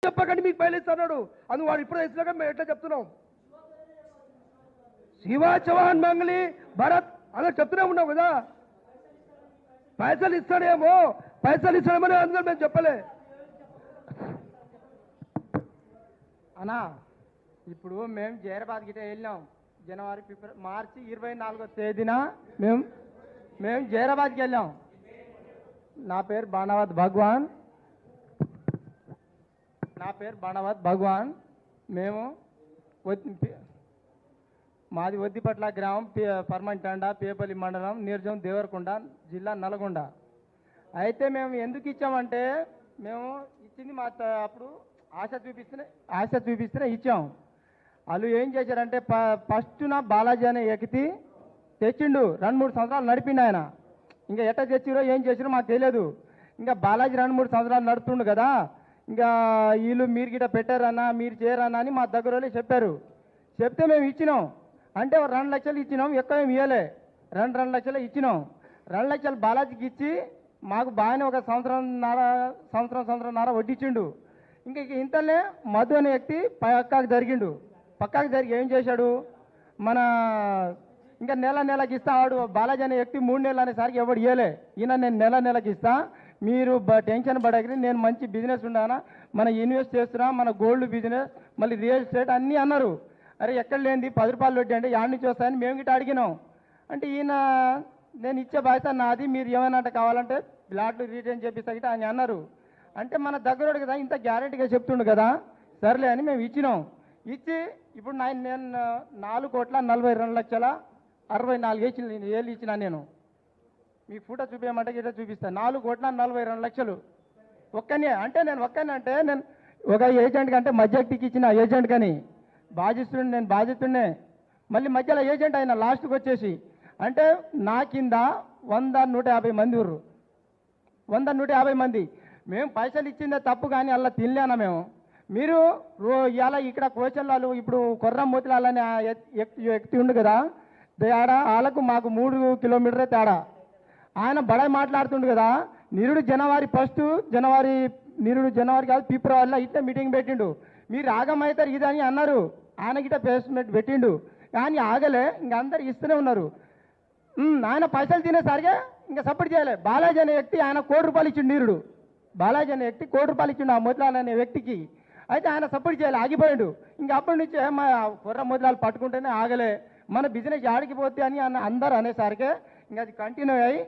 చెప్పకండి మీకు పైలు ఇస్తున్నాడు అది వాడు ఇప్పుడు ఇచ్చినాక మేము ఎట్లా చెప్తున్నాం శివ చౌహాన్ మంగళి భరత్ అలా చెప్తూనే ఉన్నాం కదా పైసలు ఇస్తాడేమో అందరూ మేము చెప్పలే అన్నా ఇప్పుడు మేము జైరాబాద్ గిట్ట వెళ్ళాం మార్చి 24వ తేదీన మేము జైరాబాద్కి వెళ్ళాం. నా పేరు బాణావత్ భగవాన్. మేము మాది వద్దిపట్ల గ్రామం పర్మనెంట్ తండా పేపల్లి మండలం నీర్జం దేవరకొండ జిల్లా నల్గొండ. అయితే మేము ఎందుకు ఇచ్చామంటే మేము ఇచ్చింది మా అప్పుడు ఆశ చూపిస్తేనే ఇచ్చాం. వాళ్ళు ఏం చేశారంటే ఫస్ట్ నా బాలాజీ అనే ఎక్కితి తెచ్చిండు 2-3 సంవత్సరాలు నడిపిండు ఆయన. ఇంకా ఎట్ట తెచ్చిరో ఏం చేసిరో మాకు తెలియదు. ఇంకా బాలాజీ 2-3 సంవత్సరాలు నడుపుతుండు కదా ఇంకా వీళ్ళు మీరు గిట్ట పెట్టారన్నా మీరు చేయరన్నా అని మా దగ్గర వాళ్ళు చెప్పారు. చెప్తే మేము ఇచ్చినాం. అంటే 2 లక్షలు ఇచ్చినాం, ఎక్కువ ఏమి ఇవ్వలే. 2 లక్షలు ఇచ్చినాం. 2 లక్షలు బాలాజీకి ఇచ్చి మాకు బాగానే ఒక సంవత్సరంన్నర వడ్డించిండు. ఇంకా ఇంతలే మధు అనే వ్యక్తి పక్కాకు జరిగి ఏం చేశాడు మన ఇంకా నెలకి ఇస్తాడు. బాలాజీ అనే వ్యక్తి 3 నెలలు అనేసరికి ఎవడు ఇవ్వలే. ఈయన నేను నెలకి ఇస్తా మీరు టెన్షన్ పడగలి నేను మంచి బిజినెస్ ఉండానా మన ఇన్వెస్ట్ చేస్తున్నా మన గోల్డ్ బిజినెస్ మళ్ళీ రియల్ ఎస్టేట్ అన్నీ అన్నారు. అరే ఎక్కడ లేనిది 10 రూపాయలు వడ్డీ అంటే యాడ్ నుంచి వస్తాయని మేము గిట్ట అడిగినాం. అంటే ఈయన నేను ఇచ్చే బాధ్యత నాది మీరు ఏమైనా కావాలంటే ప్లాట్లు రిటర్న్ చేపిస్తా గిట్ట అని అన్నారు. అంటే మన దగ్గరోడు కదా ఇంత గ్యారెంటీగా చెప్తుండు కదా సర్లే అని మేము ఇచ్చినాం. ఇచ్చి ఇప్పుడు నేను 4,42,64,000 ఇచ్చిన. నేను మీకు ఫోటో చూపించమంటే గిట్ట చూపిస్తాను. 4,42,00,000 ఒక్కనే. అంటే నేను ఒక ఏజెంట్ కంటే మధ్యక్తికి ఇచ్చిన ఏజెంట్ కానీ నేను బాధిస్తుండే మళ్ళీ మధ్యలో ఏజెంట్ అయినా లాస్ట్కి వచ్చేసి అంటే నా కింద 100-150 మంది ఉర్రు 100-150 మంది. మేము పైసలు ఇచ్చిందే తప్పు కానీ అలా తినలేనా మేము. మీరు ఇవాళ ఇక్కడ కోచన్లాలు ఇప్పుడు కొర్రం మోతిలాలని వ్యక్తి ఉండు కదా తేడా వాళ్ళకు మాకు 3 కిలోమీటరే తేడా. ఆయన బడాయి మాట్లాడుతుండు కదా నిరుడు జనవరి కాదు ఫిబ్రవరిలో ఇట్లా మీటింగ్ పెట్టిండు. మీరు ఆగమవుతారు ఇదని అన్నారు. ఆయన గిట్ట పేస్మెంట్ పెట్టిండు కానీ ఆగలే. ఇంక అందరు ఇస్తూనే ఉన్నారు. ఆయన పైసలు తినేసరిగా ఇంకా సపోర్ట్ చేయలే. బాలాజీ అనే వ్యక్తి ఆయన ₹1,00,00,000 ఇచ్చిండు. నీరుడు బాలాజీ అనే వ్యక్తి ₹1,00,00,000 ఇచ్చిండు ఆ మొదలాలు అనే వ్యక్తికి. అయితే ఆయన సపోర్ట్ చేయలే, ఆగిపోయాడు. ఇంకా అప్పటి నుంచే మా కుర్ర మొదలాలు పట్టుకుంటేనే ఆగలే. మన బిజినెస్ ఆడికిపోతే అని అందరు అనేసరికే ఇంకా అది కంటిన్యూ అయ్యి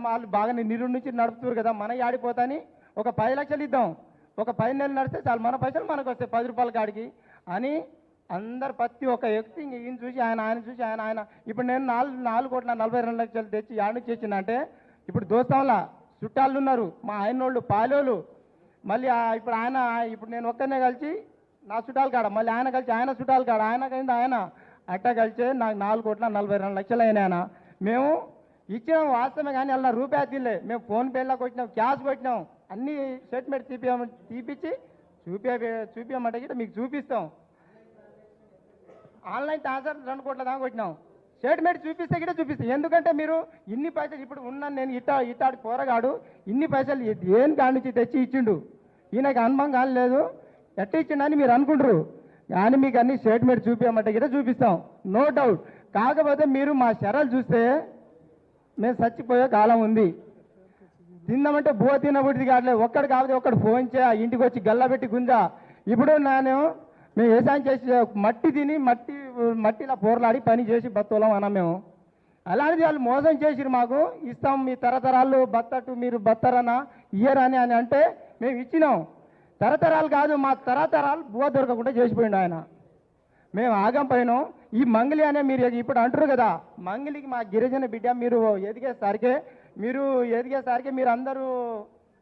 వాళ్ళు బాగా నీరు నుంచి నడుపుతారు కదా మన ఆడిపోతాని ఒక 10 లక్షలు ఇద్దాం, ఒక 10 నెలలు నడిస్తే చాలు మన పైసలు మనకు వస్తాయి 10 రూపాయల కాడికి అని అందరు ప్రతి ఒక్క వ్యక్తి ఈయన చూసి ఆయన చూసి ఆయన ఇప్పుడు నేను 4,42,00,000 తెచ్చి యాడ్ చేసిందంటే ఇప్పుడు దోస్తాంలా చుట్టాలు ఉన్నారు మా ఆయనోళ్ళు పాలోళ్ళు మళ్ళీ ఇప్పుడు నేను ఒక్కనే కలిసి నా చుట్టాలు కాడ మళ్ళీ ఆయన కలిసి ఆయన చుట్టాలు కాడ ఆయన కలిసి ఆయన అట్టా కలిసి నాకు 4,42,00,000 అయినా. మేము ఇచ్చిన వాస్తవమే కానీ అలా రూపాయి తినలే. మేము ఫోన్పేలోకి వచ్చినాం, క్యాష్ కొట్టినాం, అన్ని స్టేట్మెంట్ తీపిచ్చి చూపించమంటే గిట్ట మీకు చూపిస్తాం. ఆన్లైన్ ట్రాన్స్ఫర్ 2 కోట్ల దాకా కొట్టినాం. స్టేట్మెంట్ చూపిస్తే గిట్ట చూపిస్తాం. ఎందుకంటే మీరు ఇన్ని పైసలు ఇప్పుడు ఉన్నాను నేను ఇట్టాడు పోరగాడు ఇన్ని పైసలు ఏం కాడి నుంచి తెచ్చి ఇచ్చిండు. ఈయనకి అనుభవం కాలేదు ఎట్ట ఇచ్చిండని మీరు అనుకుంటారు కానీ మీకు అన్ని స్టేట్మెంట్ చూపించమంటే గిట్ట చూపిస్తాం నో డౌట్. కాకపోతే మీరు మా శరాలు చూస్తే మేము చచ్చిపోయే కాలం ఉంది. తిందామంటే బువ తినబుడిది కావట్లేదు. ఒక్కడు కాకపోతే ఒక్కడు ఫోన్ చేయ ఇంటికి వచ్చి గల్లబెట్టి గుంజా. ఇప్పుడు మేము వ్యవసాయం చేసి మట్టి తిని మట్టిలా పోర్లాడి పని చేసి బతులం అన్నా మేము. అలాంటిది వాళ్ళు మోసం చేసిరు. మాకు ఇస్తాం మీ తరతరాలు బత్తట్టు మీరు బత్తరనా ఇయ్యరని అని అంటే మేము ఇచ్చినాం. తరతరాలు కాదు మా తరతరాలు బువ దొరకకుండా చేసిపోయిండు ఆయన. మేము ఆగం పోయినాం. ఈ మంగళి అనే మీరు ఇప్పుడు అంటారు కదా మంగళికి మా గిరిజన బిడ్డ మీరు ఎదిగేసరికి మీరు అందరూ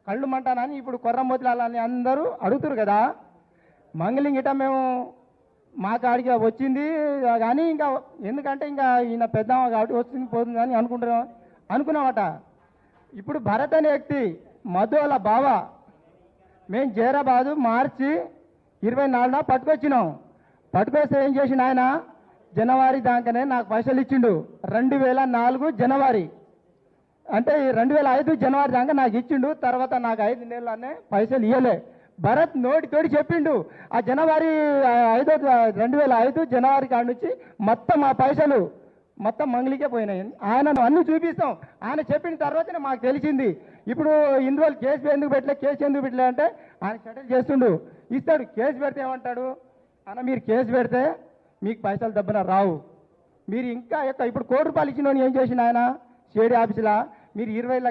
కళ్ళు మంటానని ఇప్పుడు కొర్రమొదలని అందరూ అడుగుతారు కదా. మంగళి గిట్ట మేము మా కాడికి వచ్చింది కానీ ఇంకా ఎందుకంటే ఇంకా ఈయన పెద్దమ్మ కాబట్టి వచ్చింది పోతుంది అని అనుకున్నామట. ఇప్పుడు భరత్ అనే వ్యక్తి మధు వాళ్ళ బావ మేము జైరాబాదు మార్చి 24న పట్టుకొచ్చినాం. పట్టుకొస్తే ఏం చేసిండు ఆయన జనవరి దాకానే నాకు పైసలు ఇచ్చిండు. 2004 జనవరి అంటే 2005 జనవరి దాకా నాకు ఇచ్చిండు. తర్వాత నాకు 5 నెలలనే పైసలు ఇవ్వలే. భరత్ నోటితోటి చెప్పిండు ఆ జనవరి 2005 జనవరి కాడ నుంచి మొత్తం ఆ పైసలు మొత్తం మంగళికే పోయినాయి. ఆయన అన్ని చూపిస్తాం. ఆయన చెప్పిన తర్వాతనే మాకు తెలిసింది. ఇప్పుడు ఇన్ని రోజులు కేసు ఎందుకు పెట్టలే అంటే ఆయన సెటిల్ చేస్తుండు, ఇస్తాడు. కేసు పెడితే ఏమంటాడు, అన్న మీరు కేసు పెడితే మీకు పైసలు దబ్బున రావు, మీరు ఇంకా ఇప్పుడు ₹1,00,00,000 ఇచ్చిన ఏం చేసిన ఆయన సిఐడి ఆఫీసులా, మీరు 20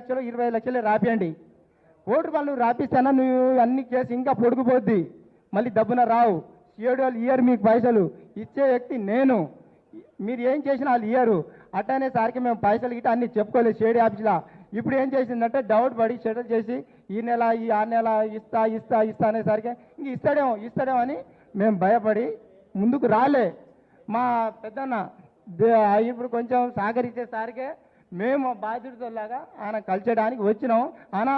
లక్షలు రాపియండి, ₹1,00,00,000 నువ్వు రాపిస్తానా, నువ్వు అన్ని కేసు ఇంకా పొడుగుపోద్ది, మళ్ళీ దబ్బున రావు. సిఐడి వాళ్ళు ఇయ్యరు మీకు పైసలు, ఇచ్చే వ్యక్తి నేను, మీరు ఏం చేసినా వాళ్ళు ఇయ్యరు. అట్టనేసరికి మేము పైసలు గిట్ట అన్ని చెప్పుకోలేదు సిఐడి ఆఫీసులా. ఇప్పుడు ఏం చేసిందంటే డౌట్ పడి సెటిల్ చేసి ఈ నెల ఈ 6 నెల ఇస్తా అనేసరికి ఇంక ఇస్తాడేమో అని మేము భయపడి ముందుకు రాలే. మా పెద్దన్న ఇప్పుడు కొంచెం సహకరించేసరికి మేము బాధ్యతలాగా ఆయన కలిసేయడానికి వచ్చినాం. ఆయన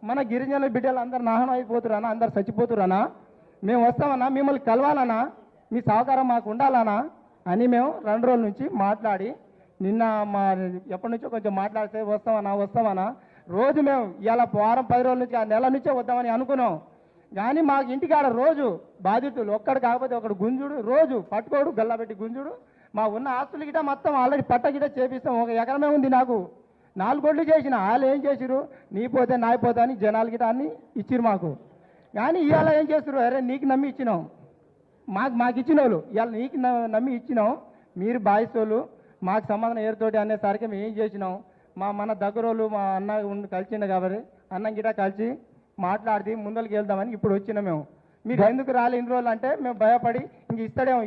మన గిరిజనుల బిడ్డలు అందరు నాశనం అయిపోతురానా, అందరు చచ్చిపోతురానా, మేము వస్తామన్నా, మిమ్మల్ని కలవాలన్నా, మీ సహకారం మాకు ఉండాలన్నా అని మేము 2 రోజుల నుంచి మాట్లాడి నిన్న ఎప్పటి నుంచో కొంచెం మాట్లాడితే వస్తామన్నా రోజు మేము ఇలా వారం 10 రోజుల నుంచి ఆ నెల నుంచే వద్దామని అనుకున్నాం. కానీ మాకు ఇంటికాడ రోజు బాధితులు ఒక్కడు కాకపోతే ఒకడు గుంజుడు, రోజు పట్టుకోడు గల్లాపెట్టి గుంజుడు. మా ఉన్న ఆస్తులు గిట మొత్తం ఆల్రెడీ పట్ట గిట చేపిస్తాం. 1 ఎకరమే ఉంది నాకు, 4 కోట్లు చేసిన. వాళ్ళు ఏం చేసిరు, నీ పోతే నాయిపోతా అని జనాలు గిట అన్ని ఇచ్చిరు మాకు. కానీ ఇవాళ ఏం చేస్తారు, అరే నీకు నమ్మి ఇచ్చినాం, మాకు ఇచ్చిన వాళ్ళు ఇవాళ నీకు నమ్మి ఇచ్చినాం, మీరు బాయిసోళ్ళు మాకు సంబంధం ఏరుతోటి అనేసరికి మేము ఏం చేసినాం, మన దగ్గరోళ్ళు మా అన్న కలిసిండు కాబట్టి అన్నం గిట కలిసి మాట్లాడి ముందరికి వెళ్దామని ఇప్పుడు వచ్చినాం మేము. మీరు ఎందుకు రాలే ఇన్ని రోజులు అంటే మేము భయపడి ఇంక ఇస్తాడేమో